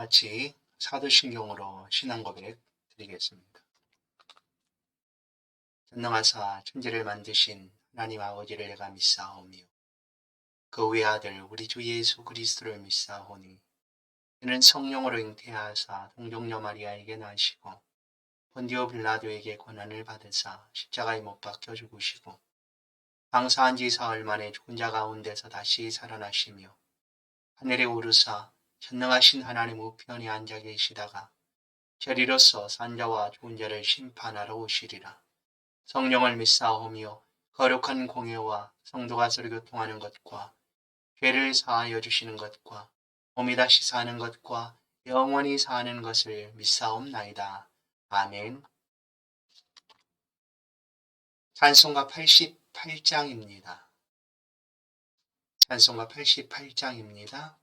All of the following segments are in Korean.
같이 사도신경으로 신앙 고백 드리겠습니다. 전능하사 천지를 만드신 하나님 아버지를 내가 믿사오며 그 외아들 우리 주 예수 그리스도를 믿사오니 그는 성령으로 잉태하사 동정녀 마리아에게 나시고 본디오 빌라도에게 고난을 받으사 십자가에 못 박혀 죽으시고 장사한 지 사흘 만에 죽은 자 가운데서 다시 살아나시며 하늘에 오르사 전능하신 하나님 우편에 앉아 계시다가 저리로서 산자와 죽은 자를 심판하러 오시리라. 성령을 믿사오며 거룩한 공예와 성도가 서로 교통하는 것과 죄를 사하여 주시는 것과 몸이 다시 사는 것과 영원히 사는 것을 믿사옵나이다. 아멘. 찬송가 88장입니다. 찬송가 88장입니다.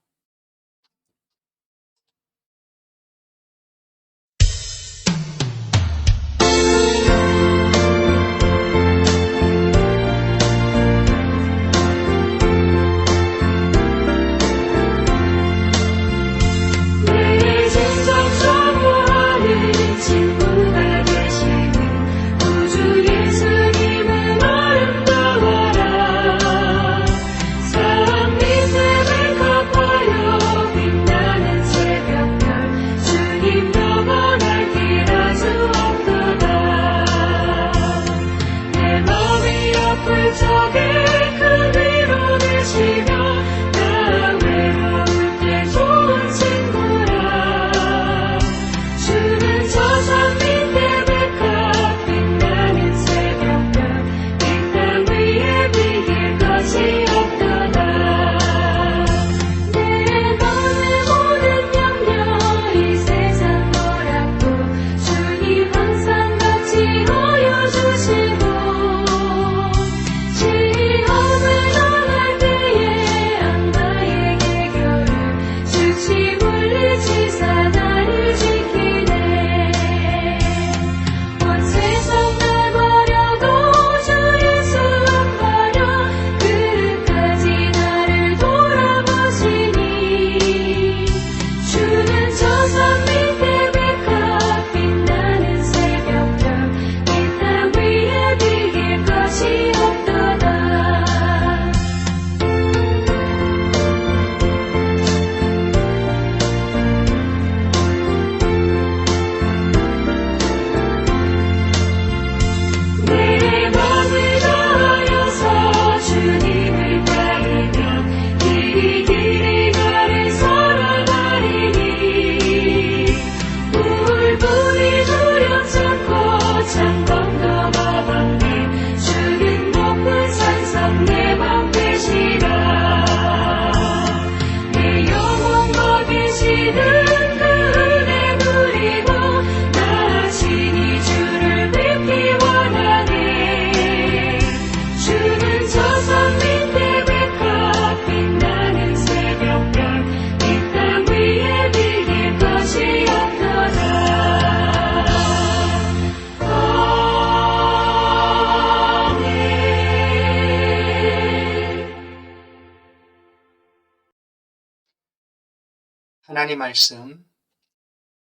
하나님 말씀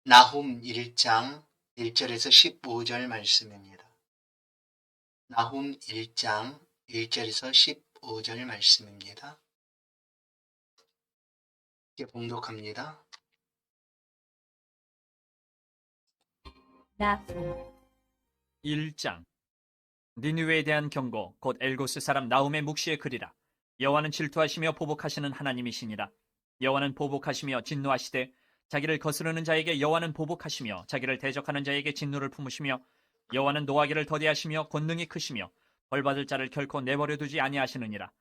나훔 1장 1절에서 15절 말씀입니다. 나훔 1장 1절에서 15절 말씀입니다. 이제 봉독합니다. 나훔 1장 니느웨에 대한 경고 곧 엘고스 사람 나훔의 묵시의 글이라. 여호와는 질투하시며 보복하시는 하나님이시니라. 여호와는 보복하시며 진노하시되 자기를 거스르는 자에게 여호와는 보복하시며 자기를 대적하는 자에게 진노를 품으시며 여호와는 노하기를 더디하시며 권능이 크시며 벌받을 자를 결코 내버려 두지 아니하시느니라.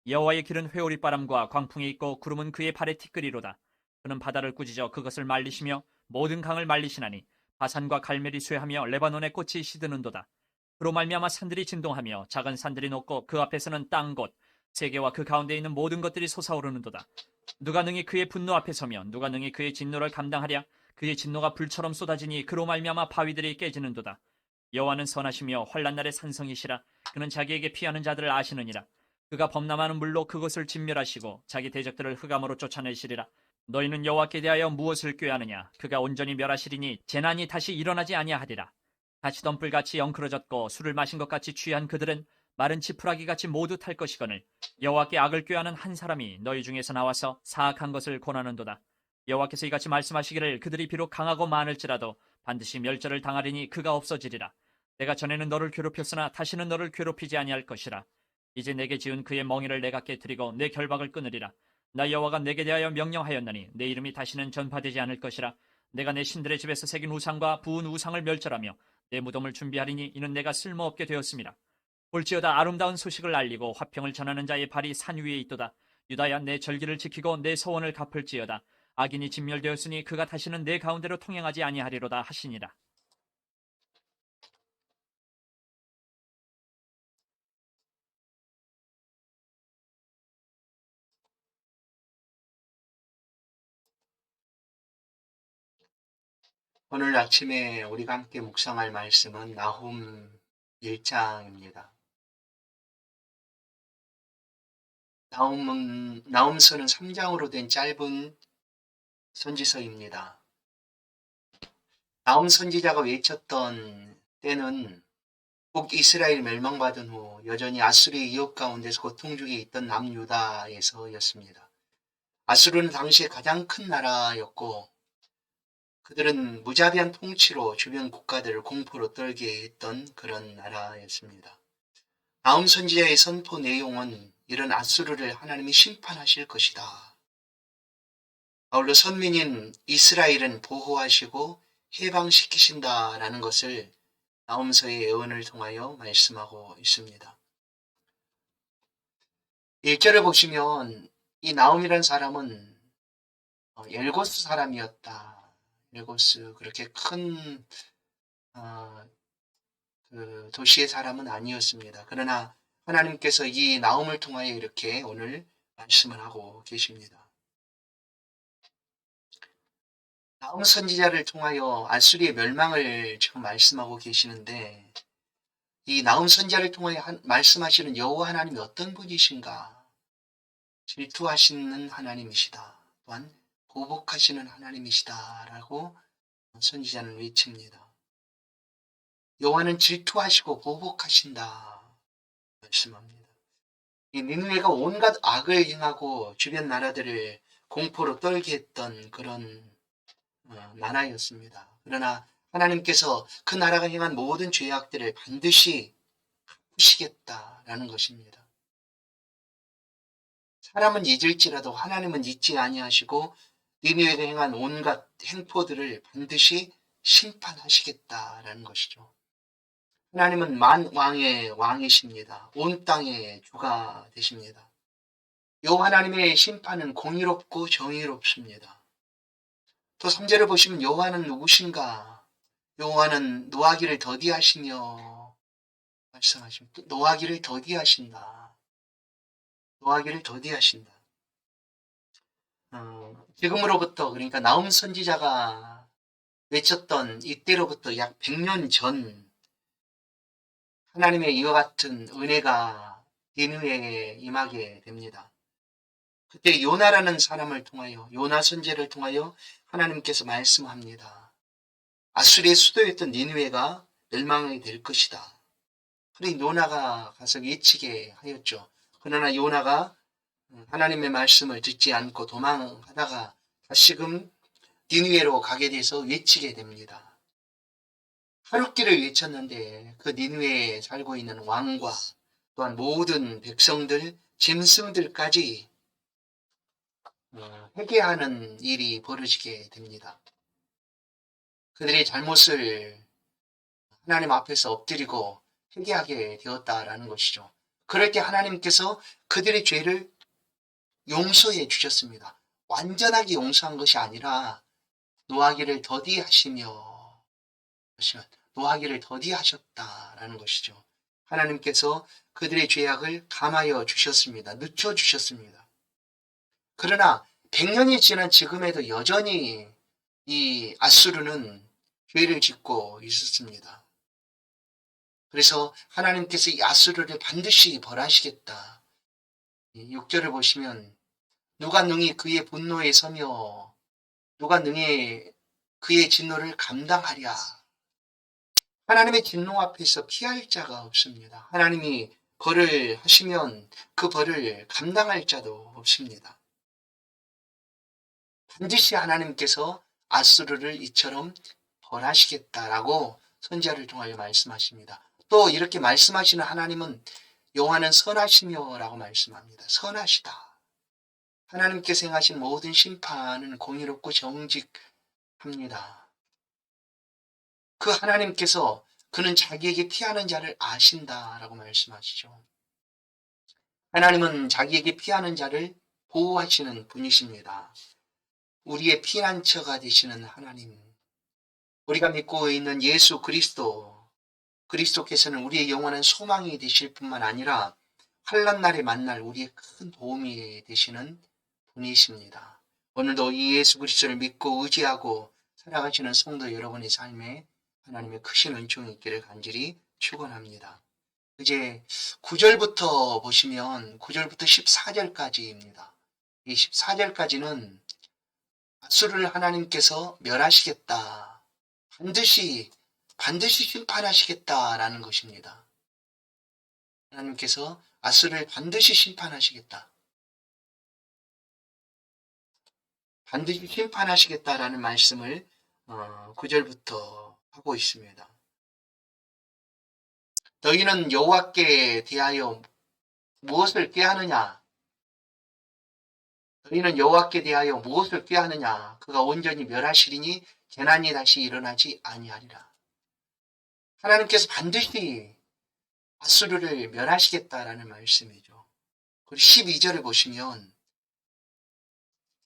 여호와의 길은 회오리 바람과 광풍이 있고 구름은 그의 발에 티끌이로다. 그는 바다를 꾸짖어 그것을 말리시며 모든 강을 말리시나니 바산과 갈멜이 쇠하며 레바논의 꽃이 시드는도다. 그로 말미암아 산들이 진동하며 작은 산들이 녹고 그 앞에서는 땅 곧 세계와 그 가운데 있는 모든 것들이 솟아오르는도다. 누가 능히 그의 분노 앞에 서면 누가 능히 그의 진노를 감당하랴. 그의 진노가 불처럼 쏟아지니 그로 말미암아 바위들이 깨지는도다. 여호와는 선하시며 환난 날의 산성이시라. 그는 자기에게 피하는 자들을 아시느니라. 그가 범람하는 물로 그것을 진멸하시고 자기 대적들을 흑암으로 쫓아내시리라. 너희는 여호와께 대하여 무엇을 꾀하느냐? 그가 온전히 멸하시리니 재난이 다시 일어나지 아니하리라. 가시덤불같이 엉클어졌고 술을 마신 것 같이 취한 그들은 마른 지푸라기같이 모두 탈 것이거늘 여호와께 악을 꾀하는 한 사람이 너희 중에서 나와서 사악한 것을 권하는도다. 여호와께서 이같이 말씀하시기를 그들이 비록 강하고 많을지라도 반드시 멸절을 당하리니 그가 없어지리라. 내가 전에는 너를 괴롭혔으나 다시는 너를 괴롭히지 아니할 것이라. 이제 내게 지은 그의 멍에를 내가 깨뜨리고 내 결박을 끊으리라. 나 여호와가 내게 대하여 명령하였나니 내 이름이 다시는 전파되지 않을 것이라. 내가 내 신들의 집에서 새긴 우상과 부은 우상을 멸절하며 내 무덤을 준비하리니 이는 내가 쓸모없게 되었습니다. 볼지어다 아름다운 소식을 알리고 화평을 전하는 자의 발이 산 위에 있도다. 유다야 내 절기를 지키고 내 서원을 갚을지어다. 악인이 진멸되었으니 그가 다시는 내 가운데로 통행하지 아니하리로다 하시니라. 오늘 아침에 우리가 함께 묵상할 말씀은 나훔 1장입니다. 나훔서는 3장으로 된 짧은 선지서입니다. 나훔 선지자가 외쳤던 때는 북이스라엘 멸망받은 후 여전히 아수르의 위협 가운데서 고통 중에 있던 남유다에서였습니다. 아수르는 당시에 가장 큰 나라였고 그들은 무자비한 통치로 주변 국가들을 공포로 떨게 했던 그런 나라였습니다. 나훔 선지자의 선포 내용은 이런 아수르를 하나님이 심판하실 것이다. 아울러 선민인 이스라엘은 보호하시고 해방시키신다라는 것을 나훔서의 예언을 통하여 말씀하고 있습니다. 1절을 보시면 이 나훔이라는 사람은 엘고스 사람이었다. 엘고스 그렇게 큰 그 도시의 사람은 아니었습니다. 그러나 하나님께서 이 나훔을 통하여 이렇게 오늘 말씀을 하고 계십니다. 나훔 선지자를 통하여 아수리의 멸망을 지금 말씀하고 계시는데 이 나훔 선지자를 통하여 말씀하시는 여호와 하나님이 어떤 분이신가? 질투하시는 하나님이시다. 또한 보복하시는 하나님이시다라고 선지자는 외칩니다. 여호와는 질투하시고 보복하신다 말씀합니다. 이 니느웨가 온갖 악을 행하고 주변 나라들을 공포로 떨게 했던 그런 나라였습니다. 그러나 하나님께서 그 나라가 행한 모든 죄악들을 반드시 갚으시겠다라는 것입니다. 사람은 잊을지라도 하나님은 잊지 아니하시고 니느웨가 행한 온갖 행포들을 반드시 심판하시겠다라는 것이죠. 하나님은 만왕의 왕이십니다. 온 땅의 주가 되십니다. 여호와 하나님의 심판은 공의롭고 정의롭습니다. 또 3절을 보시면 여호와는 누구신가? 여호와는 노하기를 더디하시며 말씀하십니다. 노하기를 더디하신다. 노하기를 더디하신다. 지금으로부터 그러니까 나훔 선지자가 외쳤던 이때로부터 약 100년 전 하나님의 이와 같은 은혜가 니느웨에 임하게 됩니다. 그때 요나라는 사람을 통하여 요나 선지자를 통하여 하나님께서 말씀합니다. 아수리의 수도였던 니느웨가 멸망이 될 것이다. 그러니 요나가 가서 외치게 하였죠. 그러나 요나가 하나님의 말씀을 듣지 않고 도망하다가 다시금 니느웨로 가게 돼서 외치게 됩니다. 하룻길을 외쳤는데 그 니느웨에 살고 있는 왕과 또한 모든 백성들, 짐승들까지 회개하는 일이 벌어지게 됩니다. 그들의 잘못을 하나님 앞에서 엎드리고 회개하게 되었다라는 것이죠. 그럴 때 하나님께서 그들의 죄를 용서해 주셨습니다. 완전하게 용서한 것이 아니라 노하기를 더디하시며 노하기를 더디하셨다라는 것이죠. 하나님께서 그들의 죄악을 감하여 주셨습니다. 늦춰주셨습니다. 그러나 100년이 지난 지금에도 여전히 이 아수르는 죄를 짓고 있었습니다. 그래서 하나님께서 이 아수르를 반드시 벌하시겠다. 6절을 보시면 누가 능히 그의 분노에 서며 누가 능히 그의 진노를 감당하랴. 하나님의 진노 앞에서 피할 자가 없습니다. 하나님이 벌을 하시면 그 벌을 감당할 자도 없습니다. 반드시 하나님께서 아수르를 이처럼 벌하시겠다라고 선지자를 통하여 말씀하십니다. 또 이렇게 말씀하시는 하나님은 여호와는 선하시며 라고 말씀합니다. 선하시다. 하나님께서 행하신 모든 심판은 공의롭고 정직합니다. 그 하나님께서 그는 자기에게 피하는 자를 아신다라고 말씀하시죠. 하나님은 자기에게 피하는 자를 보호하시는 분이십니다. 우리의 피난처가 되시는 하나님, 우리가 믿고 있는 예수 그리스도께서는 우리의 영원한 소망이 되실 뿐만 아니라 환난 날에 만날 우리의 큰 도움이 되시는 분이십니다. 오늘도 이 예수 그리스도를 믿고 의지하고 살아가시는 성도 여러분의 삶에 하나님의 크신 은총이 있기를 간절히 축원합니다. 이제 9절부터 보시면 9절부터 14절까지입니다. 이 14절까지는 아수르를 하나님께서 멸하시겠다. 반드시 심판하시겠다라는 것입니다. 하나님께서 아수르를 반드시 심판하시겠다. 반드시 심판하시겠다라는 말씀을 9절부터 하고 있습니다. 너희는 여호와께 대하여 무엇을 꾀하느냐? 너희는 여호와께 대하여 무엇을 꾀하느냐? 그가 온전히 멸하시리니 재난이 다시 일어나지 아니하리라. 하나님께서 반드시 아수르를 멸하시겠다라는 말씀이죠. 그리고 12절을 보시면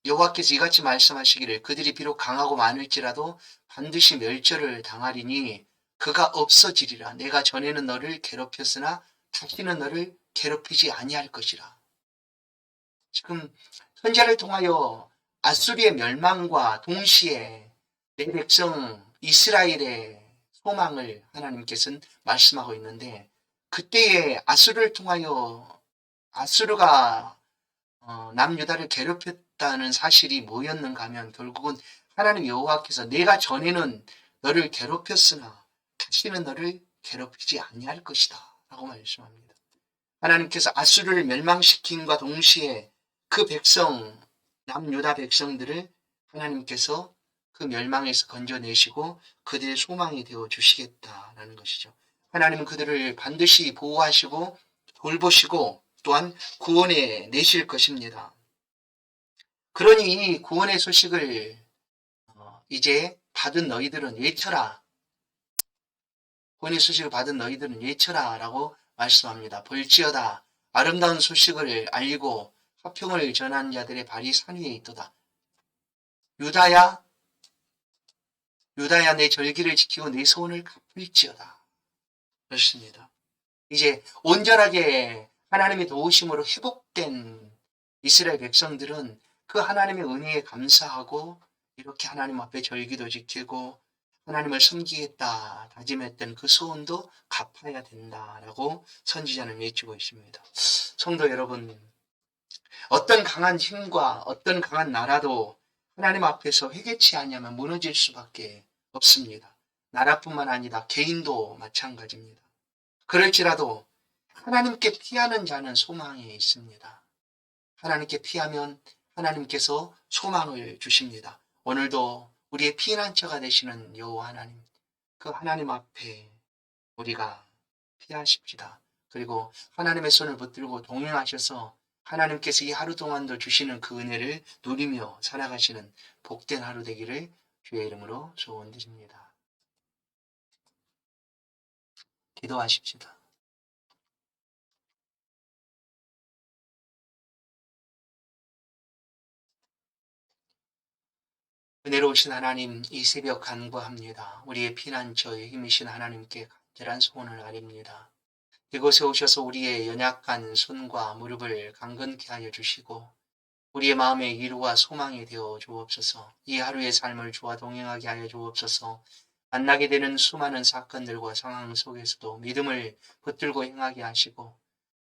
여호와께서 이같이 말씀하시기를 그들이 비록 강하고 많을지라도 반드시 멸절을 당하리니 그가 없어지리라. 내가 전에는 너를 괴롭혔으나 다시는 너를 괴롭히지 아니할 것이라. 지금 선지자를 통하여 아수리의 멸망과 동시에 내 백성 이스라엘의 소망을 하나님께서는 말씀하고 있는데 그때에 아수르를 통하여 아수르가 남유다를 괴롭혔다는 사실이 뭐였는가 하면 결국은 하나님 여호와께서 내가 전에는 너를 괴롭혔으나 다시는 너를 괴롭히지 아니할 것이다 라고 말씀합니다. 하나님께서 아수르를 멸망시킴과 동시에 그 백성 남유다 백성들을 하나님께서 그 멸망에서 건져내시고 그들의 소망이 되어 주시겠다라는 것이죠. 하나님은 그들을 반드시 보호하시고 돌보시고 또한 구원해 내실 것입니다. 그러니 이 구원의 소식을 이제 받은 너희들은 외쳐라. 구원의 소식을 받은 너희들은 외쳐라 라고 말씀합니다. 볼지어다 아름다운 소식을 알리고 화평을 전하는 자들의 발이 산 위에 있도다. 유다야 내 절기를 지키고 내 소원을 갚을지어다. 그렇습니다. 이제 온전하게 하나님의 도우심으로 회복된 이스라엘 백성들은 그 하나님의 은혜에 감사하고 이렇게 하나님 앞에 절기도 지키고 하나님을 섬기겠다 다짐했던 그 소원도 갚아야 된다라고 선지자는 외치고 있습니다. 성도 여러분, 어떤 강한 힘과 어떤 강한 나라도 하나님 앞에서 회개치 않으면 무너질 수밖에 없습니다. 나라뿐만 아니라 개인도 마찬가지입니다. 그럴지라도 하나님께 피하는 자는 소망이 있습니다. 하나님께 피하면 하나님께서 소망을 주십니다. 오늘도 우리의 피난처가 되시는 여호와 하나님, 그 하나님 앞에 우리가 피하십시다. 그리고 하나님의 손을 붙들고 동행하셔서 하나님께서 이 하루 동안도 주시는 그 은혜를 누리며 살아가시는 복된 하루 되기를 주의 이름으로 소원드립니다. 기도하십시다. 은혜로우신 하나님, 이 새벽 간구합니다. 우리의 피난처에 힘이신 하나님께 간절한 소원을 아립니다. 이곳에 오셔서 우리의 연약한 손과 무릎을 강건케 하여 주시고 우리의 마음의 위로와 소망이 되어 주옵소서. 이 하루의 삶을 주와 동행하게 하여 주옵소서. 만나게 되는 수많은 사건들과 상황 속에서도 믿음을 붙들고 행하게 하시고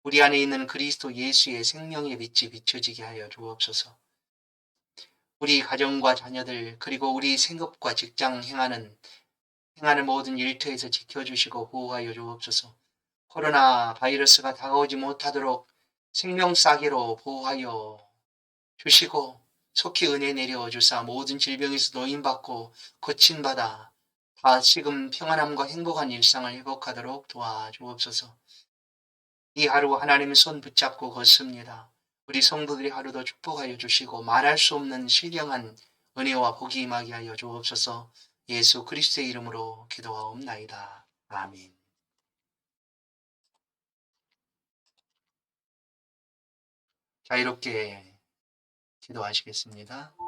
우리 안에 있는 그리스도 예수의 생명의 빛이 비춰지게 하여 주옵소서. 우리 가정과 자녀들 그리고 우리 생업과 직장 행하는 모든 일터에서 지켜주시고 보호하여 주옵소서. 코로나 바이러스가 다가오지 못하도록 생명 싸개로 보호하여 주시고 속히 은혜 내려 주사 모든 질병에서 노인받고 고침받아 다시금 평안함과 행복한 일상을 회복하도록 도와주옵소서. 이 하루 하나님의 손 붙잡고 걷습니다. 우리 성도들의 하루도 축복하여 주시고 말할 수 없는 신령한 은혜와 복이 임하게 하여 주옵소서. 예수 그리스도의 이름으로 기도하옵나이다. 아멘. 자유롭게 기도하시겠습니다.